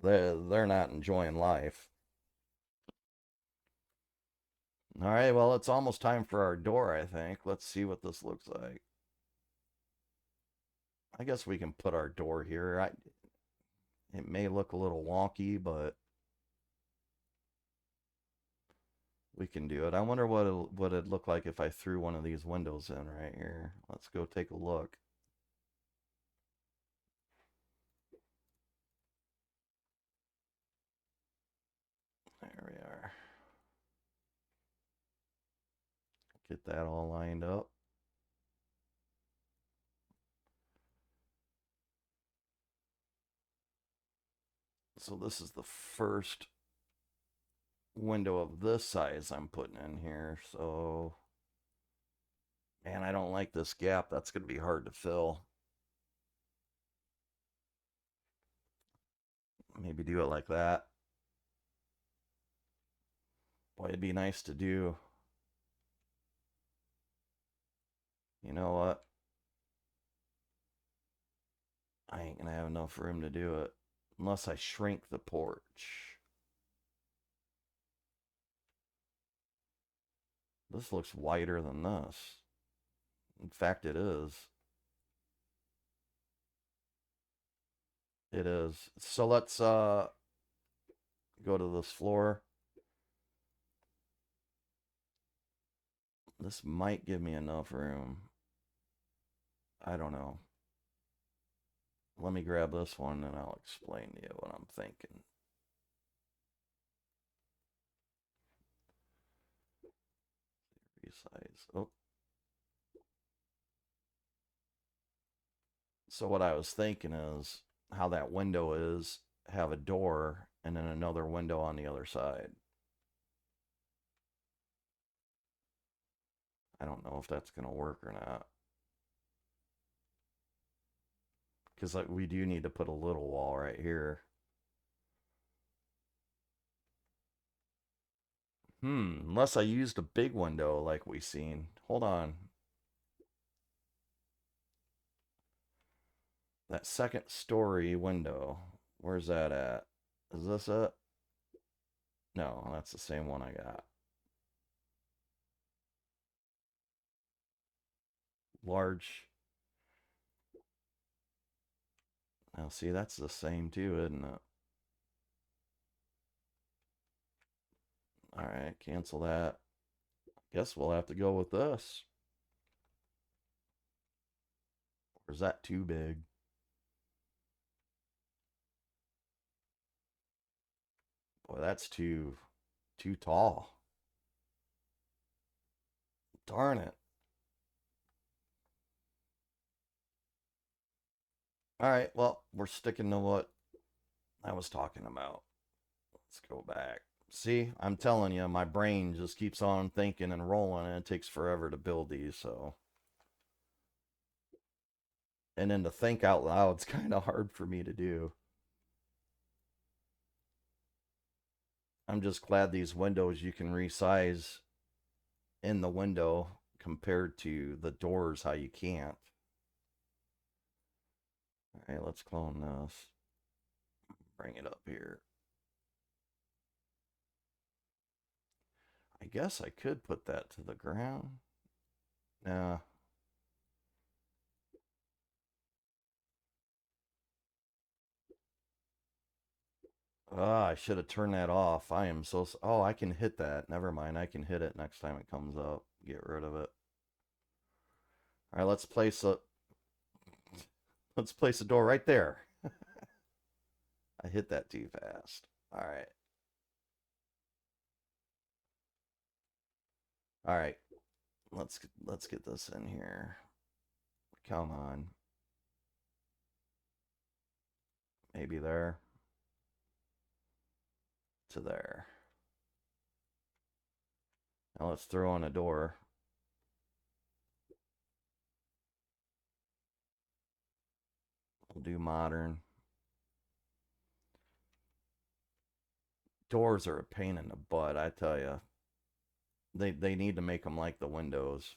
they're not enjoying life. All right, well, it's almost time for our door, I think. Let's see what this looks like. I guess we can put our door here. It may look a little wonky, but we can do it. I wonder what it'd look like if I threw one of these windows in right here. Let's go take a look. There we are. Get that all lined up. So this is the first window of this size I'm putting in here. So, man, I don't like this gap. That's going to be hard to fill. Maybe do it like that. Boy, it'd be nice to do. You know what? I ain't gonna have enough room to do it unless I shrink the porch. This looks wider than this. In fact, it is. It is. So let's go to this floor. This might give me enough room. I don't know. Let me grab this one and I'll explain to you what I'm thinking. Resize. Oh. So what I was thinking is how that window is, have a door and then another window on the other side. I don't know if that's going to work or not. Because like, we do need to put a little wall right here. Unless I used a big window like we seen. Hold on. That second story window. Where's that at? Is this it? No, that's the same one I got. Large. Now see, that's the same too, isn't it? Alright, cancel that. Guess we'll have to go with this. Or is that too big? Boy, that's too tall. Darn it. Alright, well, we're sticking to what I was talking about. Let's go back. See, I'm telling you, my brain just keeps on thinking and rolling, and it takes forever to build these, so. And then to think out loud, it's kind of hard for me to do. I'm just glad these windows you can resize in the window compared to the doors, how you can't. All right, let's clone this. Bring it up here. I guess I could put that to the ground. Nah. I should have turned that off. I am so. Oh, I can hit that. Never mind. I can hit it next time it comes up. Get rid of it. All right, let's place a. Let's place a door right there. I hit that too fast. All right. All right. Let's get this in here. Come on. Maybe there. To there. Now let's throw on a door. We'll do modern. Doors are a pain in the butt, I tell you. They need to make them like the windows,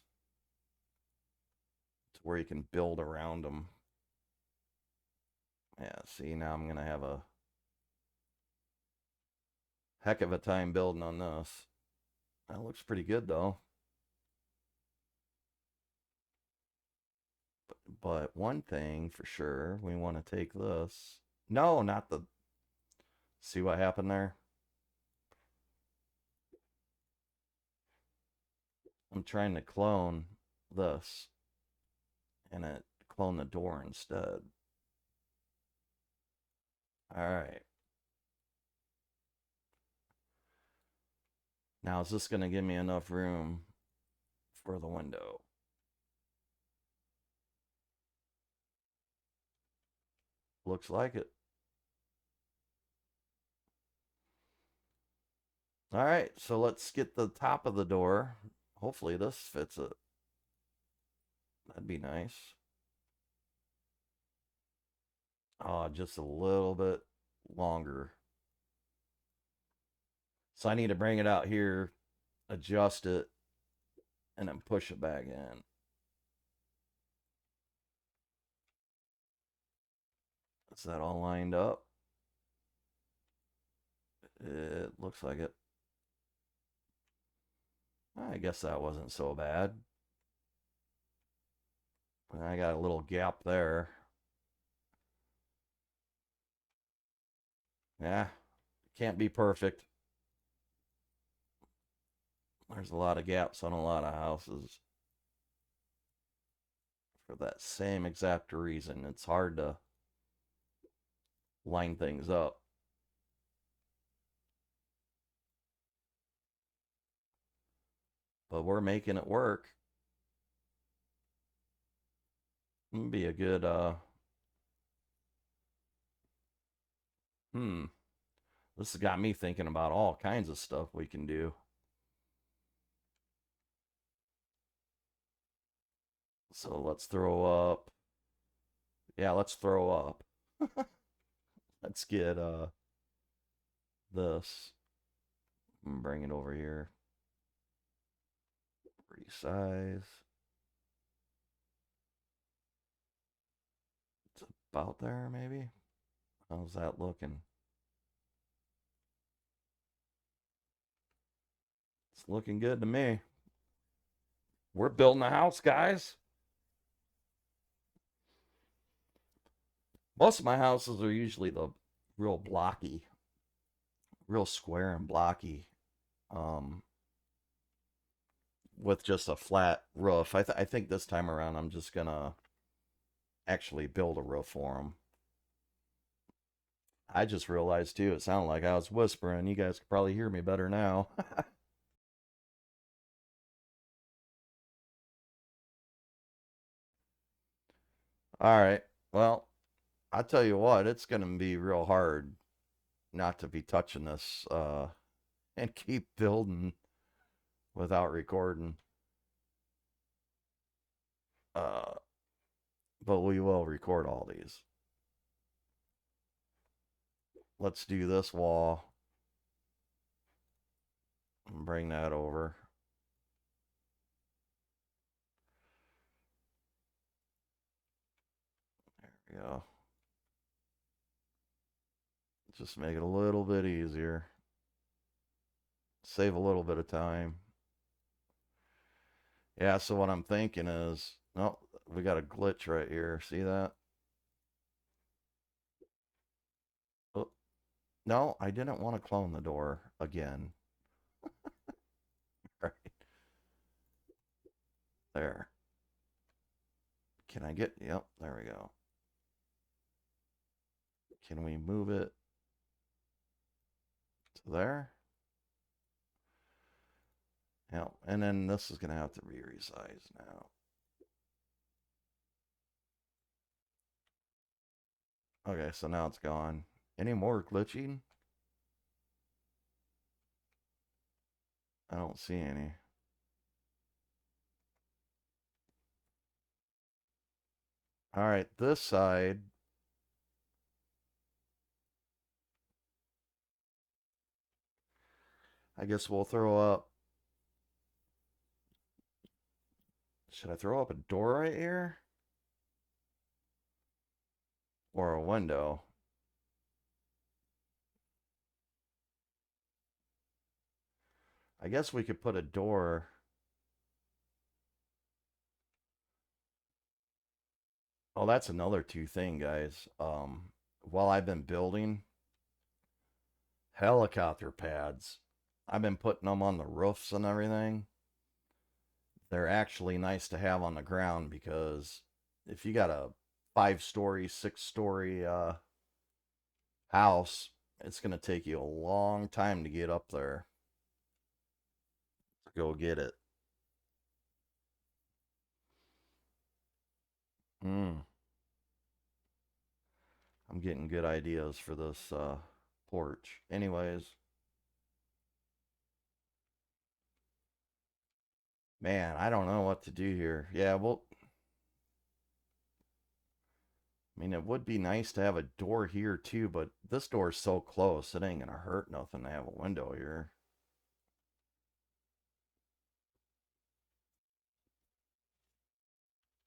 to where you can build around them. Yeah, see, now I'm gonna have a heck of a time building on this. That looks pretty good though. But one thing for sure, we want to take this. No, not the. See what happened there? I'm trying to clone this, and it cloned the door instead. All right. Now, is this going to give me enough room for the window? Looks like it. All right, so let's get the top of the door. Hopefully this fits it. That'd be nice. Oh, just a little bit longer. So I need to bring it out here, adjust it, and then push it back in. Is that all lined up? It looks like it. I guess that wasn't so bad. I got a little gap there. Yeah, can't be perfect. There's a lot of gaps on a lot of houses for that same exact reason. It's hard to line things up. But we're making it work. It'd be a good hmm. This has got me thinking about all kinds of stuff we can do. So let's throw up. Yeah, let's throw up. Let's get this. Bring it over here. Resize. It's about there, maybe. How's that looking? It's looking good to me. We're building a house, guys. Most of my houses are usually the real blocky, real square and blocky, um, with just a flat roof. I think this time around I'm just gonna actually build a roof for them. I just realized too, it sounded like I was whispering. You guys could probably hear me better now. All right. Well, I tell you what, it's gonna be real hard not to be touching this and keep building without recording. Uh, but we will record all these. Let's do this wall and bring that over. There we go. Just make it a little bit easier. Save a little bit of time. Yeah, so what I'm thinking is, no, we got a glitch right here. See that? Oh, no, I didn't want to clone the door again. Right there. Can I get, yep, there we go. Can we move it to there? Yep, and then this is going to have to be resized now. Okay, so now it's gone. Any more glitching? I don't see any. All right, this side. I guess we'll throw up. Should I throw up a door right here? Or a window? I guess we could put a door. Oh, that's another two thing, guys. While I've been building helicopter pads, I've been putting them on the roofs and everything. They're actually nice to have on the ground because if you got a 5-story, 6-story house, it's going to take you a long time to get up there to go get it. Hmm. I'm getting good ideas for this porch. Anyways, man, I don't know what to do here. Yeah, well, I mean, it would be nice to have a door here too, but this door's so close, it ain't gonna hurt nothing to have a window here.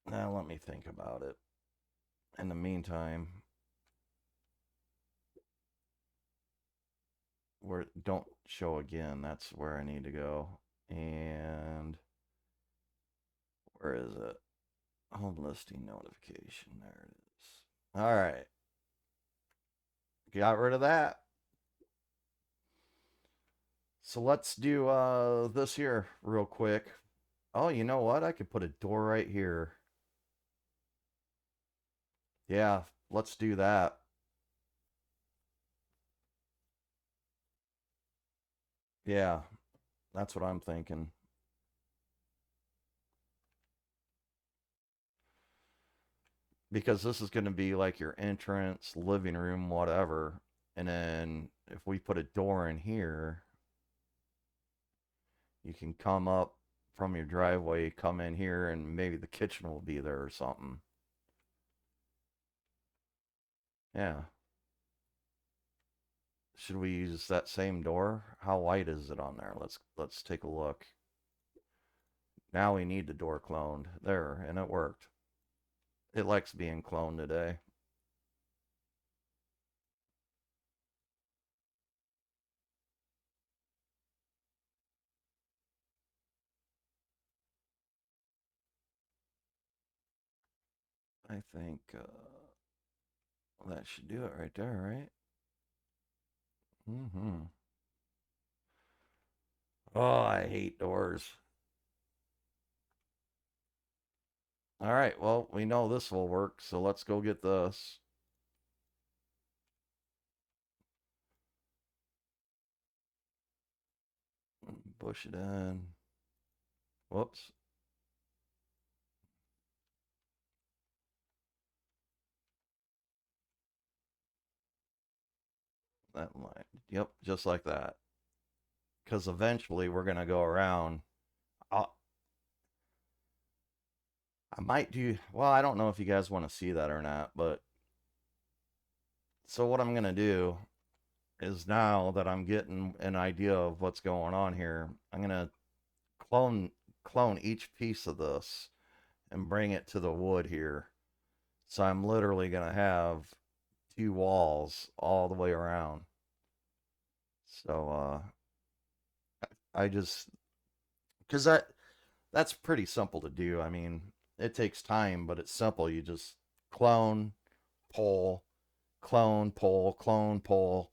Now, let me think about it. In the meantime, where don't show again. That's where I need to go. And where is it? Home listing notification. There it is. All right. Got rid of that. So let's do this here real quick. Oh, you know what? I could put a door right here. Yeah, let's do that. Yeah, that's what I'm thinking. Because this is going to be like your entrance, living room, whatever. And then if we put a door in here, you can come up from your driveway, come in here, and maybe the kitchen will be there or something. Yeah. Should we use that same door? How wide is it on there? Let's take a look. Now we need the door cloned. There, and it worked. It likes being cloned today. I think that should do it right there, right? Mm-hmm. Oh, I hate doors. All right, well, we know this will work, so let's go get this. Push it in. Whoops. That line. Yep, just like that. Because eventually we're going to go around. I'll, I might do, well, I don't know if you guys want to see that or not, but so what I'm going to do is now that I'm getting an idea of what's going on here, I'm going to clone clone each piece of this and bring it to the wood here. So I'm literally going to have two walls all the way around. So I just cuz that's pretty simple to do. I mean, it takes time, but it's simple. You just clone, pull, clone, pull, clone, pull,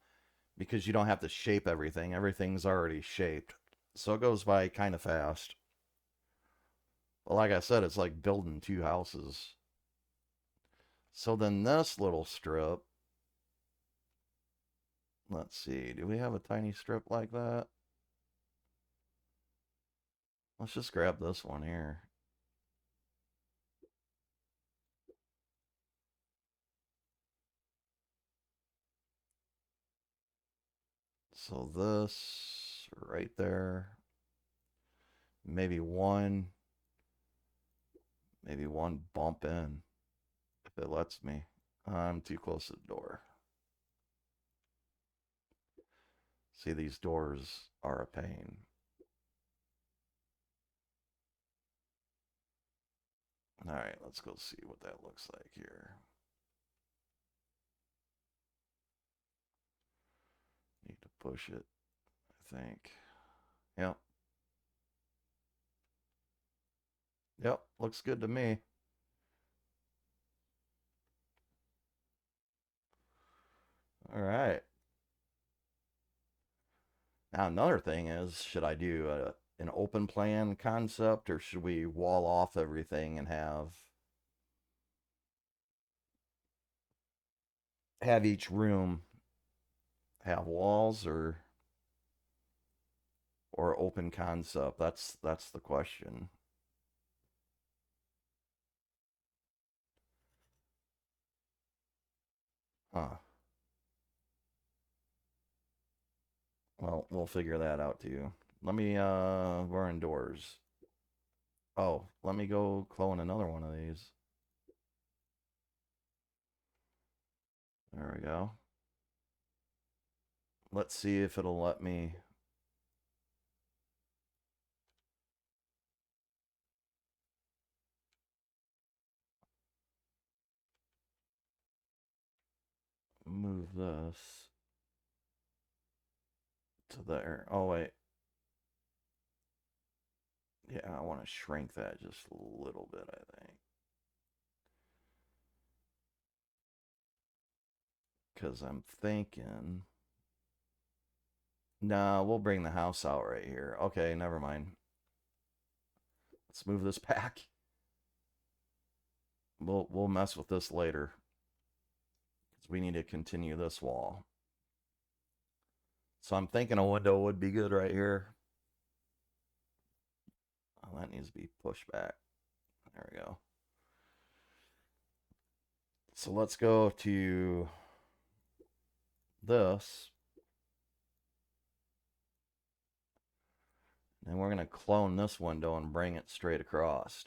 because you don't have to shape everything. Everything's already shaped. So it goes by kind of fast. But like I said, it's like building two houses. So then this little strip, let's see, do we have a tiny strip like that? Let's just grab this one here. So this right there, maybe one bump in if it lets me. I'm too close to the door. See, these doors are a pain. All right, let's go see what that looks like here. Need to push it, I think. Yep. Yep, looks good to me. All right. Now another thing is, should I do an open plan concept or should we wall off everything and have each room have walls or open concept? That's the question. Huh. Well, we'll figure that out too. Let me we're indoors. Oh, let me go clone another one of these. There we go. Let's see if it'll let me. Move this. to there. Oh, wait. Yeah, I want to shrink that just a little bit, I think. Because I'm thinking... Nah, we'll bring the house out right here. Okay, never mind. Let's move this back. We'll mess with this later. Because we need to continue this wall. So I'm thinking a window would be good right here. Oh, that needs to be pushed back. There we go. So let's go to this. And we're going to clone this window and bring it straight across.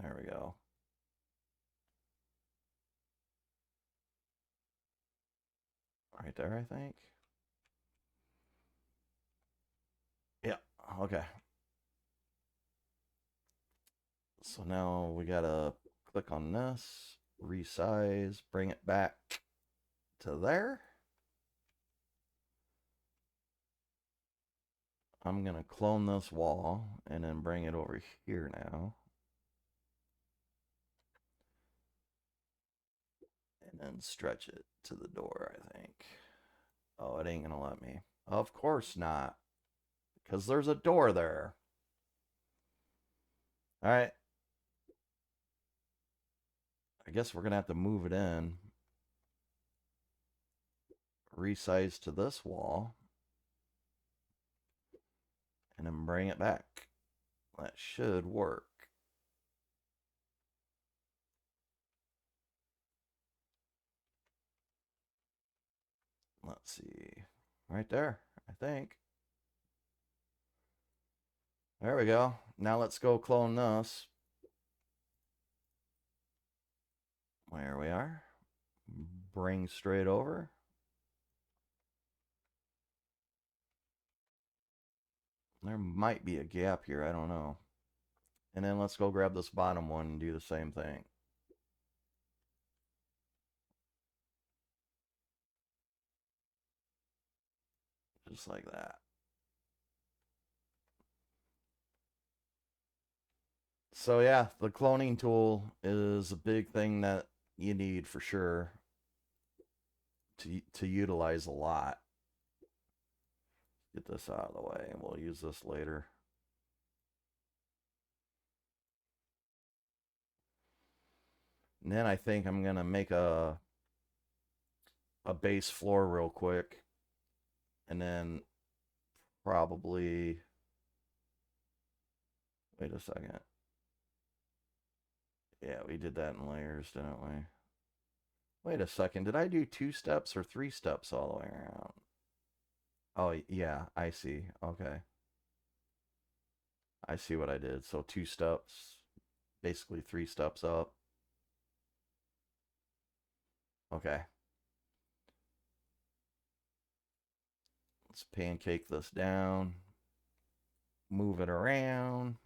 There we go. Right there, I think. Yeah, okay. So now we gotta click on this, resize, bring it back to there. I'm gonna clone this wall and then bring it over here now. And then stretch it to the door, I think. Oh, it ain't gonna let me. Of course not. Because there's a door there. Alright. I guess we're gonna have to move it in. Resize to this wall. And then bring it back. That should work. Let's see. Right there, I think. There we go. Now let's go clone this. There we are. Bring straight over. There might be a gap here. I don't know. And then let's go grab this bottom one and do the same thing. Just like that. So yeah, the cloning tool is a big thing that you need for sure to utilize a lot. Get this out of the way and we'll use this later. And then I think I'm gonna make a base floor real quick. And then probably wait a second. Yeah, we did that in layers, didn't we? Wait a second. Did I do 2 steps or 3 steps all the way around? Oh, yeah, I see. Okay. I see what I did. So 2 steps, basically 3 steps up. Okay. Let's pancake this down. Move it around.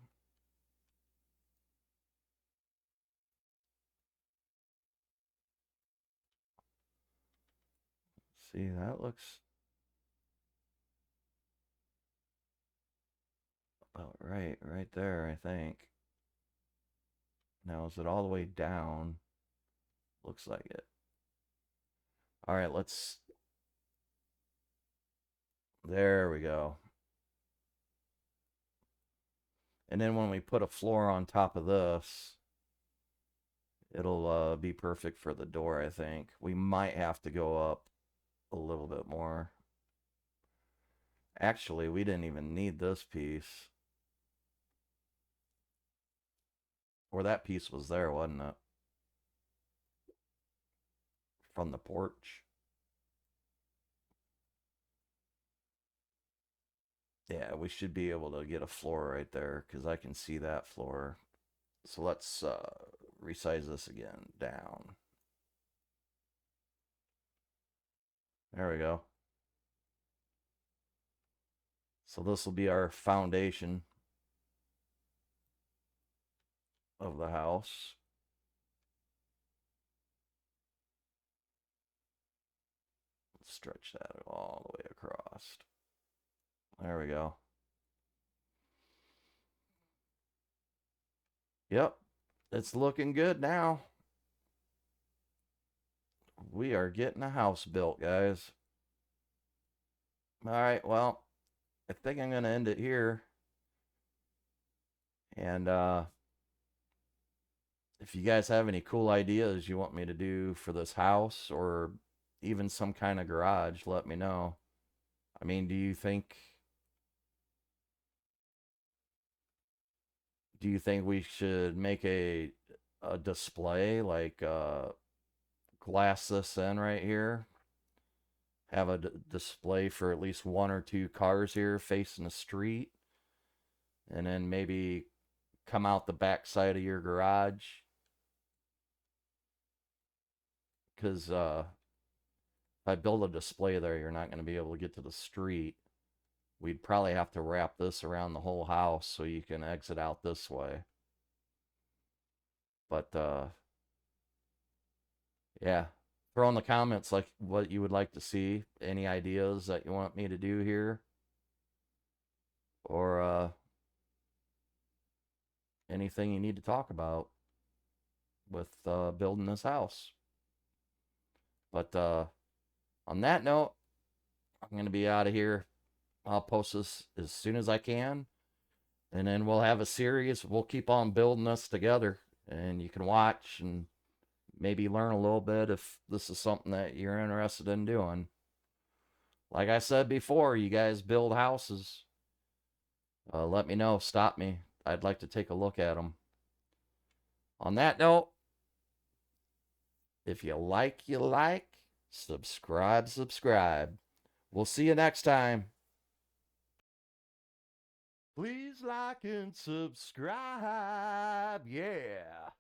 See, that looks about right there, I think. Now, is it all the way down? Looks like it. All right, let's... There we go. And then when we put a floor on top of this, it'll be perfect for the door, I think. We might have to go up a little bit more. Actually, we didn't even need this piece. Or that piece was there, wasn't it? From the porch. Yeah, we should be able to get a floor right there because I can see that floor. So let's resize this again down. There we go. So this will be our foundation of the house. Stretch that all the way across. There we go. Yep, it's looking good now. We are getting a house built, guys. All right, well, I think I'm going to end it here. And if you guys have any cool ideas you want me to do for this house or even some kind of garage, let me know. I mean, do you think we should make a display, like glass this in right here? Have a display for at least one or two cars here facing the street, and then maybe come out the back side of your garage, because if I build a display there, you're not going to be able to get to the street. We'd probably have to wrap this around the whole house so you can exit out this way. But yeah, throw in the comments like what you would like to see, any ideas that you want me to do here, or anything you need to talk about with building this house. But on that note, I'm going to be out of here. I'll post this as soon as I can, and then we'll have a series. We'll keep on building this together, and you can watch and maybe learn a little bit if this is something that you're interested in doing. Like I said before, you guys build houses, let me know. Stop me. I'd like to take a look at them. On that note, if you like, subscribe. We'll see you next time. Please like and subscribe. Yeah.